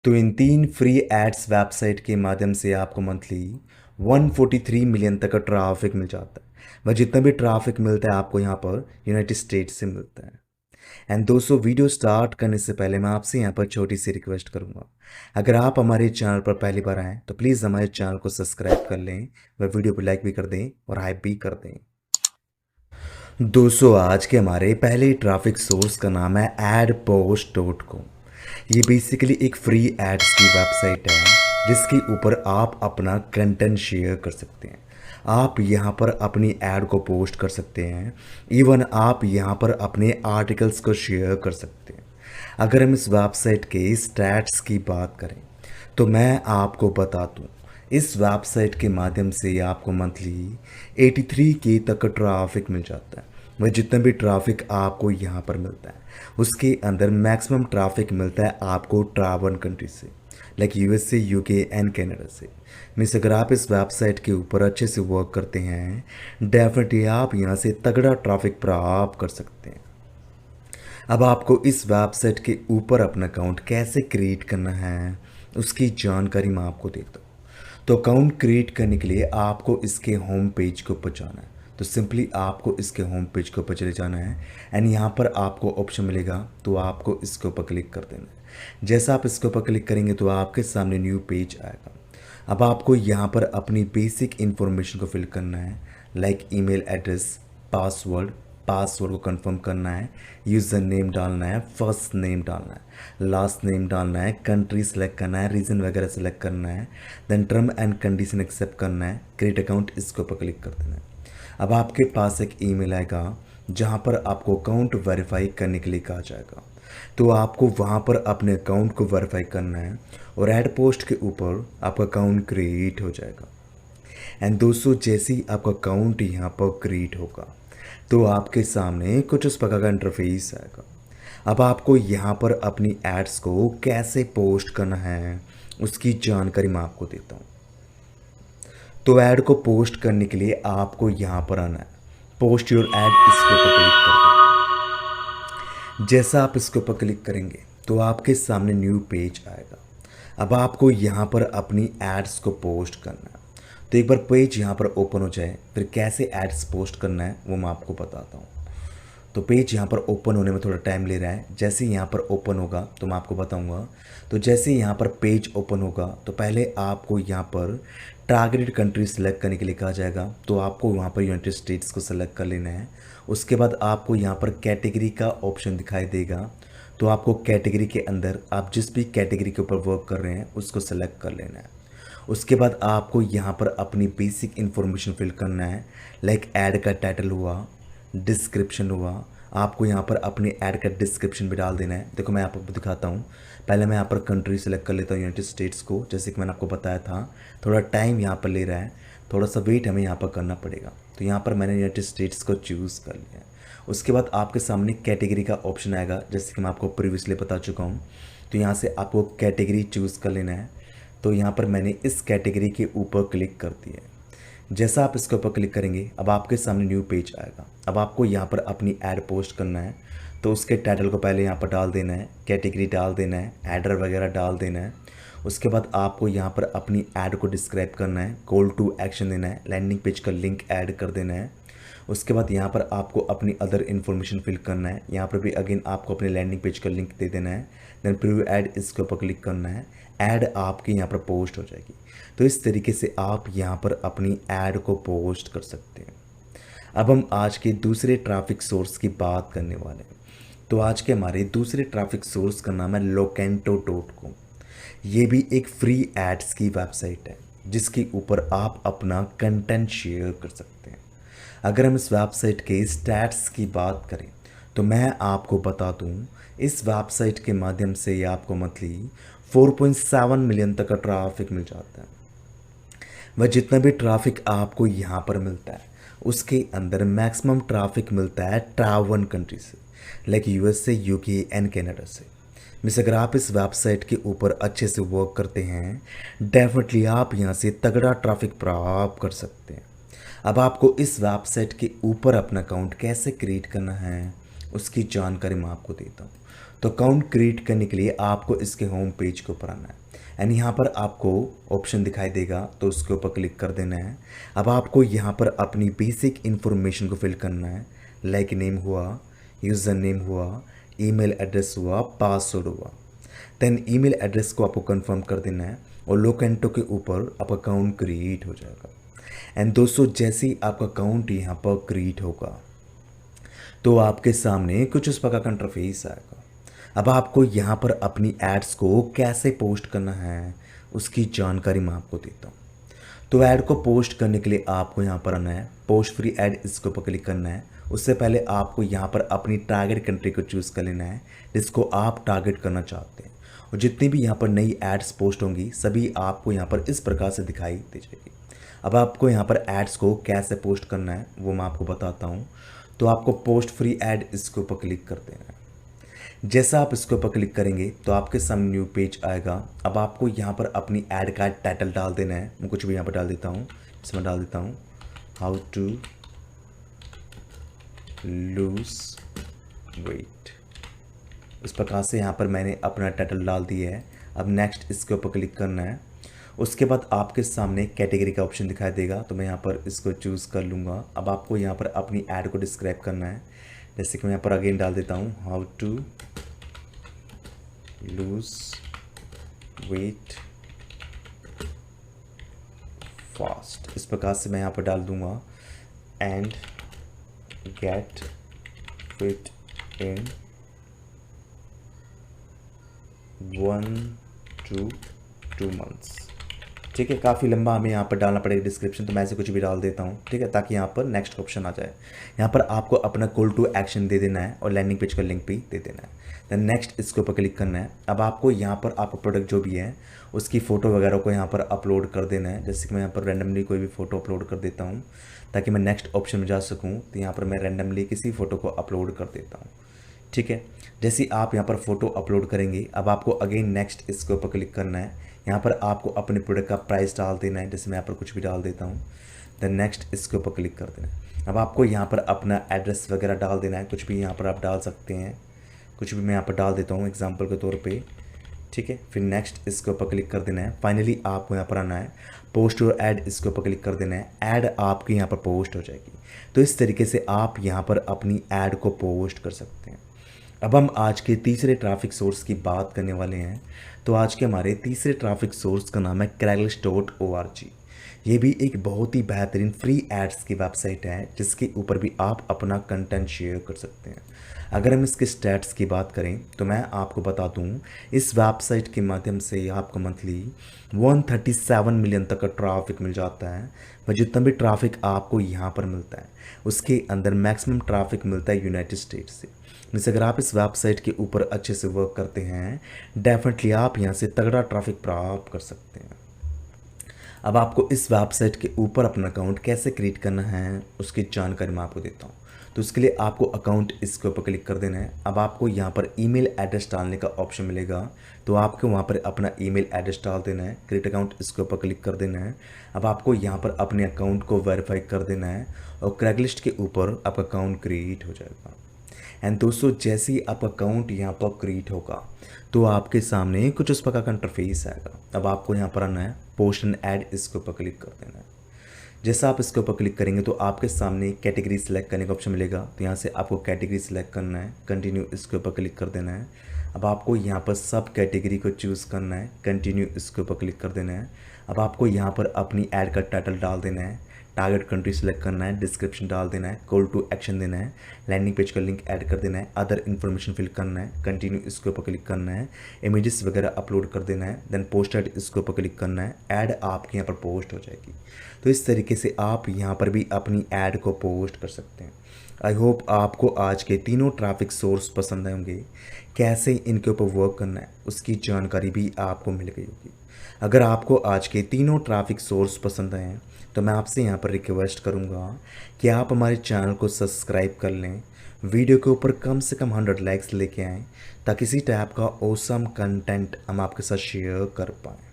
तो इन 3 free ads website के माध्यम से आपको मंथली 143 मिलियन तक का ट्रैफ़िक मिल जाता है। वह जितना भी ट्रैफ़िक मिलता है आपको यहाँ पर यूनाइटेड स्टेट्स से मिलता है। एंड दोस्तों, वीडियो स्टार्ट करने से पहले मैं आपसे यहाँ पर छोटी सी रिक्वेस्ट करूँगा। अगर आप हमारे चैनल पर पहली बार आएँ तो प्लीज़ हमारे चैनल को सब्सक्राइब कर लें, वह वीडियो को लाइक भी कर दें और हाइप भी कर दें। दोस्तों, आज के हमारे पहले ट्रैफ़िक सोर्स का नाम है adpost.com। ये बेसिकली एक फ्री एड्स की वेबसाइट है जिसके ऊपर आप अपना कंटेंट शेयर कर सकते हैं। आप यहाँ पर अपनी ऐड को पोस्ट कर सकते हैं। इवन आप यहाँ पर अपने आर्टिकल्स को शेयर कर सकते हैं। अगर हम इस वेबसाइट के स्टैट्स की बात करें तो मैं आपको बता दूँ, इस वेबसाइट के माध्यम से आपको मंथली 83K तक का ट्रैफिक मिल जाता है। वह जितना भी ट्रैफिक आपको यहाँ पर मिलता है उसके अंदर मैक्सिमम ट्रैफिक मिलता है आपको ट्रैवल कंट्री से, like USA, UK and Canada से। मीन्स अगर आप इस वेबसाइट के ऊपर अच्छे से वर्क करते हैं, डेफिनेटली आप यहाँ से तगड़ा ट्रैफिक प्राप्त कर सकते हैं। अब आपको इस वेबसाइट के ऊपर अपना अकाउंट कैसे क्रिएट करना है उसकी जानकारी मैं आपको देता हूँ। तो अकाउंट क्रिएट करने के लिए आपको इसके होम पेज के ऊपर जाना है। तो सिंपली आपको इसके होम पेज के ऊपर चले जाना है एंड यहाँ पर आपको ऑप्शन मिलेगा, तो आपको इसके ऊपर क्लिक कर देना है। जैसा आप इसके ऊपर क्लिक करेंगे तो आपके सामने न्यू पेज आएगा। अब आपको यहाँ पर अपनी बेसिक इन्फॉर्मेशन को फिल करना है, लाइक ईमेल एड्रेस, पासवर्ड को कंफर्म करना है, यूज़र नेम डालना है, फर्स्ट नेम डालना है, लास्ट नेम डालना है, कंट्री सेलेक्ट करना है, रीजन वगैरह सेलेक्ट करना है, then term and condition accept करना है, क्रिएट अकाउंट इसके ऊपर क्लिक कर देना है। अब आपके पास एक ईमेल आएगा जहाँ पर आपको अकाउंट वेरीफाई करने के लिए कहा जाएगा। तो आपको वहाँ पर अपने अकाउंट को वेरीफाई करना है और ऐड पोस्ट के ऊपर आपका अकाउंट क्रिएट हो जाएगा। एंड दोस्तों, जैसे ही आपका अकाउंट यहाँ पर क्रिएट होगा तो आपके सामने कुछ उस प्रकार का इंटरफेस आएगा। अब आपको यहाँ पर अपनी एड्स को कैसे पोस्ट करना है उसकी जानकारी मैं आपको देता हूँ। तो ऐड को पोस्ट करने के लिए आपको यहाँ पर आना है, पोस्ट योर ऐड, इसके ऊपर क्लिक कर दें। जैसा आप इसके ऊपर क्लिक करेंगे तो आपके सामने न्यू पेज आएगा। अब आपको यहाँ पर अपनी एड्स को पोस्ट करना है। तो एक बार पेज यहाँ पर ओपन हो जाए फिर कैसे एड्स पोस्ट करना है वो मैं आपको बताता हूँ। तो पेज यहाँ पर ओपन होने में थोड़ा टाइम ले रहा है। जैसे ही यहाँ पर ओपन होगा तो मैं आपको बताऊँगा। तो जैसे ही यहाँ पर पेज ओपन होगा तो पहले आपको यहाँ पर टारगेटेड कंट्री सेलेक्ट करने के लिए कहा जाएगा। तो आपको वहाँ पर यूनाइटेड स्टेट्स को सेलेक्ट कर लेना है। उसके बाद आपको यहाँ पर कैटेगरी का ऑप्शन दिखाई देगा। तो आपको कैटेगरी के अंदर आप जिस भी कैटेगरी के ऊपर वर्क कर रहे हैं उसको सेलेक्ट कर लेना है। उसके बाद आपको यहाँ पर अपनी बेसिक इन्फॉर्मेशन फिल करना है, लाइक ऐड का टाइटल हुआ, डिस्क्रिप्शन हुआ। आपको यहाँ पर अपनी ऐड का डिस्क्रिप्शन भी डाल देना है। देखो मैं आपको दिखाता हूँ। पहले मैं यहाँ पर कंट्री सेलेक्ट कर लेता हूँ, यूनाइटेड स्टेट्स को, जैसे कि मैंने आपको बताया था। थोड़ा टाइम यहाँ पर ले रहा है, थोड़ा सा वेट हमें यहाँ पर करना पड़ेगा। तो यहाँ पर मैंने यूनाइटेड स्टेट्स को चूज़ कर लिया है। उसके बाद आपके सामने कैटेगरी का ऑप्शन आएगा, जैसे कि मैं आपको प्रीवियसली बता चुका हूँ। तो यहाँ से आपको कैटेगरी चूज़ कर लेना है। तो यहाँ पर मैंने इस कैटेगरी के ऊपर क्लिक कर दिया है। जैसा आप इसके ऊपर क्लिक करेंगे अब आपके सामने न्यू पेज आएगा। अब आपको यहाँ पर अपनी ऐड पोस्ट करना है। तो उसके टाइटल को पहले यहाँ पर डाल देना है, कैटेगरी डाल देना है, एडर वगैरह डाल देना है। उसके बाद आपको यहाँ पर अपनी ऐड को डिस्क्राइब करना है, कॉल टू एक्शन देना है, लैंडिंग पेज का लिंक ऐड कर देना है। उसके बाद यहाँ पर आपको अपनी अदर इन्फॉर्मेशन फिल करना है। यहाँ पर भी अगेन आपको अपने लैंडिंग पेज का लिंक दे देना है। देन प्रीव्यू ऐड, इसके ऊपर क्लिक करना है। ऐड आपकी यहाँ पर पोस्ट हो जाएगी। तो इस तरीके से आप यहाँ पर अपनी ऐड को पोस्ट कर सकते हैं। अब हम आज के दूसरे ट्रैफिक सोर्स की बात करने वाले हैं। तो आज के हमारे दूसरे ट्रैफिक सोर्स का नाम है locanto.com। ये भी एक फ्री एड्स की वेबसाइट है जिसके ऊपर आप अपना कंटेंट शेयर कर सकते हैं। अगर हम इस वेबसाइट के स्टैट्स की बात करें तो मैं आपको बता दूं, इस वेबसाइट के माध्यम से आपको मंथली 4.7 मिलियन तक का ट्रैफिक मिल जाता है। वह जितना भी ट्रैफिक आपको यहाँ पर मिलता है उसके अंदर मैक्सिमम ट्रैफिक मिलता है ट्रैवल कंट्री से, like USA, UK and Canada से। मिस अगर आप इस वेबसाइट के ऊपर अच्छे से वर्क करते हैं, डेफिनेटली आप यहाँ से तगड़ा ट्रैफिक प्राप्त कर सकते हैं। अब आपको इस वेबसाइट के ऊपर अपना अकाउंट कैसे क्रिएट करना है उसकी जानकारी मैं आपको देता हूँ। तो अकाउंट क्रिएट करने के लिए आपको इसके होम पेज के ऊपर आना है एंड यहाँ पर आपको ऑप्शन दिखाई देगा तो उसके ऊपर क्लिक कर देना है। अब आपको यहाँ पर अपनी बेसिक इन्फॉर्मेशन को फिल करना है, लाइक नेम हुआ, यूज़र नेम हुआ, ईमेल एड्रेस हुआ, पासवर्ड हुआ। देन ईमेल एड्रेस को आपको कंफर्म कर देना है और लोकेंटो के ऊपर आपका अकाउंट क्रिएट हो जाएगा। एंड दोस्तों जैसे ही आपका अकाउंट यहाँ पर क्रिएट होगा तो आपके सामने कुछ इस प्रकार का इंटरफेस आएगा। अब आपको यहाँ पर अपनी एड्स को कैसे पोस्ट करना है उसकी जानकारी मैं आपको देता हूँ। तो ऐड को पोस्ट करने के लिए आपको यहाँ पर आना है, पोस्ट फ्री ऐड इसके ऊपर क्लिक करना है। उससे पहले आपको यहाँ पर अपनी टारगेट कंट्री को चूज़ कर लेना है जिसको आप टारगेट करना चाहते हैं। और जितनी भी यहाँ पर नई एड्स पोस्ट होंगी सभी आपको यहाँ पर इस प्रकार से दिखाई दे जाएगी। अब आपको यहाँ पर एड्स को कैसे पोस्ट करना है वो मैं आपको बताता हूँ। तो आपको पोस्ट फ्री ऐड इसके ऊपर क्लिक कर देना है। जैसा आप इसके ऊपर क्लिक करेंगे तो आपके सामने न्यू पेज आएगा। अब आपको यहाँ पर अपनी ऐड का टाइटल डाल देना है। मैं कुछ भी यहाँ पर डाल देता हूँ, इसमें डाल देता हूँ हाउ टू लूज वेट। इस प्रकार से यहाँ पर मैंने अपना टाइटल डाल दिया है। अब नेक्स्ट इसके ऊपर क्लिक करना है। उसके बाद आपके सामने कैटेगरी का ऑप्शन दिखाई देगा तो मैं यहाँ पर इसको चूज़ कर लूँगा। अब आपको यहाँ पर अपनी ऐड को डिस्क्राइब करना है। जैसे कि मैं यहाँ पर अगेन डाल देता हूँ how to lose weight fast. इस प्रकार से मैं यहाँ पर डाल दूँगा and get fit in 1 to 2 months। ठीक है, काफ़ी लंबा हमें यहाँ पर डालना पड़ेगा डिस्क्रिप्शन, तो मैं ऐसे कुछ भी डाल देता हूँ। ठीक है, ताकि यहाँ पर नेक्स्ट ऑप्शन आ जाए। यहाँ पर आपको अपना कॉल टू एक्शन दे देना है और लैंडिंग पेज का लिंक भी दे देना है। देन नेक्स्ट इसके ऊपर क्लिक करना है। अब आपको यहाँ पर आपका प्रोडक्ट जो भी है उसकी फ़ोटो वगैरह को यहाँ पर अपलोड कर देना है। जैसे कि मैं यहाँ पर रैंडमली कोई भी फ़ोटो अपलोड कर देता हूँ ताकि मैं नेक्स्ट ऑप्शन में जा सकूँ। तो यहाँ पर मैं रैंडमली किसी फ़ोटो को अपलोड कर देता हूँ। ठीक है, जैसे ही आप यहाँ पर फोटो अपलोड करेंगे अब आपको अगेन नेक्स्ट इसके ऊपर क्लिक करना है। यहाँ पर आपको अपने प्रोडक्ट का प्राइस डाल देना है। जैसे मैं यहाँ पर कुछ भी डाल देता हूँ। देन नेक्स्ट इसके ऊपर क्लिक कर देना है। अब आपको यहाँ पर अपना एड्रेस वगैरह डाल देना है। कुछ भी यहाँ पर आप डाल सकते हैं, कुछ भी मैं यहाँ पर डाल देता हूँ एग्जाम्पल के तौर पर। ठीक है, फिर नेक्स्ट इसके ऊपर क्लिक कर देना है। फाइनली आपको यहाँ पर आना है, पोस्ट और ऐड इसके ऊपर क्लिक कर देना है। ऐड आपकी यहाँ पर पोस्ट हो जाएगी। तो इस तरीके से आप यहाँ पर अपनी ऐड को पोस्ट कर सकते हैं। अब हम आज के तीसरे ट्रैफिक सोर्स की बात करने वाले हैं। तो आज के हमारे तीसरे ट्रैफिक सोर्स का नाम है Craigslist.org। ये भी एक बहुत ही बेहतरीन फ्री एड्स की वेबसाइट है जिसके ऊपर भी आप अपना कंटेंट शेयर कर सकते हैं। अगर हम इसके स्टैट्स की बात करें तो मैं आपको बता दूं, इस वेबसाइट के माध्यम से आपको मंथली 137 मिलियन तक का ट्रैफिक मिल जाता है। वह जितना भी ट्रैफिक आपको यहाँ पर मिलता है उसके अंदर मैक्सिमम ट्रैफिक मिलता है यूनाइटेड स्टेट्स से। जैसे अगर आप इस वेबसाइट के ऊपर अच्छे से वर्क करते हैं डेफिनेटली आप यहाँ से तगड़ा ट्रैफिक प्राप्त कर सकते हैं। अब आपको इस वेबसाइट के ऊपर अपना अकाउंट कैसे क्रिएट करना है उसकी जानकारी मैं आपको देता हूँ। तो उसके लिए आपको अकाउंट इसके ऊपर क्लिक कर देना है। अब आपको यहाँ पर ईमेल एड्रेस डालने का ऑप्शन मिलेगा, तो आपको वहाँ पर अपना ईमेल एड्रेस डाल देना है। क्रिएट अकाउंट इसके ऊपर क्लिक कर देना है। अब आपको यहाँ पर अपने अकाउंट को वेरीफाई कर देना है और Craigslist के ऊपर आपका अकाउंट क्रिएट हो जाएगा। एंड दोस्तों जैसे ही आपका अकाउंट यहाँ पर क्रिएट होगा तो आपके सामने कुछ उस प्रकार का इंटरफेस आएगा। अब आपको यहाँ पर आना है, पोस्ट एंड ऐड इसके ऊपर क्लिक कर देना है। जैसा आप इसके ऊपर क्लिक करेंगे तो आपके सामने कैटेगरी सेलेक्ट करने का ऑप्शन मिलेगा। तो यहाँ से आपको कैटेगरी सेलेक्ट करना है, कंटिन्यू इसके ऊपर क्लिक कर देना है। अब आपको यहाँ पर सब कैटेगरी को चूज़ करना है, कंटिन्यू इसके ऊपर क्लिक कर देना है। अब आपको यहाँ पर अपनी ऐड का टाइटल डाल देना है, टारगेट कंट्री सेलेक्ट करना है, डिस्क्रिप्शन डाल देना है, कॉल टू एक्शन देना है, लैंडिंग पेज का लिंक ऐड कर देना है, अदर इन्फॉर्मेशन फिल करना है, कंटिन्यू इसके ऊपर क्लिक करना है, इमेजेस वगैरह अपलोड कर देना है। देन पोस्ट ऐड इसके ऊपर क्लिक करना है। ऐड आपके यहाँ पर पोस्ट हो जाएगी। तो इस तरीके से आप यहाँ पर भी अपनी ऐड को पोस्ट कर सकते हैं। आई होप आपको आज के तीनों ट्रैफिक सोर्स पसंद आए होंगे। कैसे इनके ऊपर वर्क करना है उसकी जानकारी भी आपको मिल गई होगी। अगर आपको आज के तीनों ट्रैफिक सोर्स पसंद आए हैं तो मैं आपसे यहाँ पर रिक्वेस्ट करूँगा कि आप हमारे चैनल को सब्सक्राइब कर लें, वीडियो के ऊपर कम से कम 100 लाइक्स लेके आएँ ताकि इसी टाइप का ऑसम कंटेंट हम आपके साथ शेयर कर पाएँ।